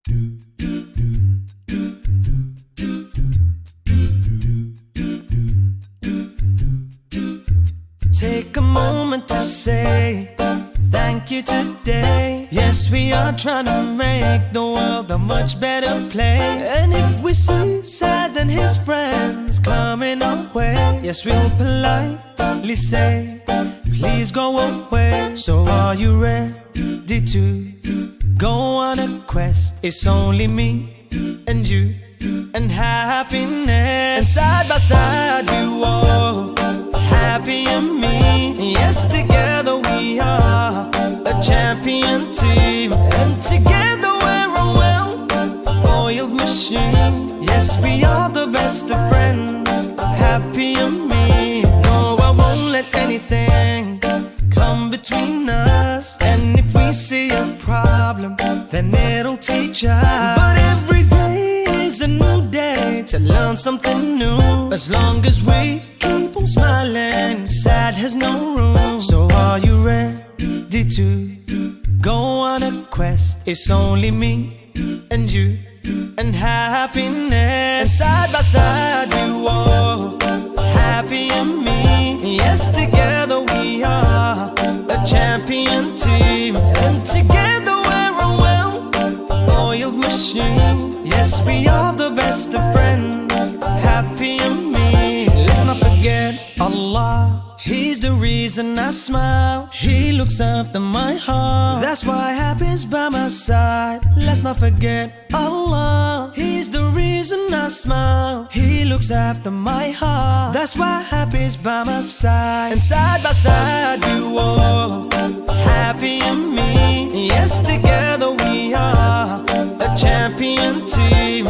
Take a moment to say thank you today. Yes, we are trying to make the world a much better place. And if we see sad then his friends coming our way, yes, we'll politely say, please go away. So are you ready to go on a quest? It's only me and you and happiness, and side by side we walk, happy and me. Yes, together we are a champion team, and together we're a well-oiled machine. Yes, we are the best of friends, happy and me. No, I won't let anything come between us, and if we see a problem, then it'll teach us. But every day is a new day to learn something new. As long as we keep on smiling, sad has no room. So are you ready to go on a quest? It's only me and you and happiness, and side by side we walk, happy and me. Yes, together we are a champion team, and together we're a well-oiled machine. Yes, we are the best of friends, happy and me. Let's not forget Allah, He's the reason I smile. He looks after my heart, that's why happy's by my side. Let's not forget Allah, He's the reason I smile. He looks after my heart, that's why happy's by my side. And side by side we walk, happy and me. Yes, together we are a champion team.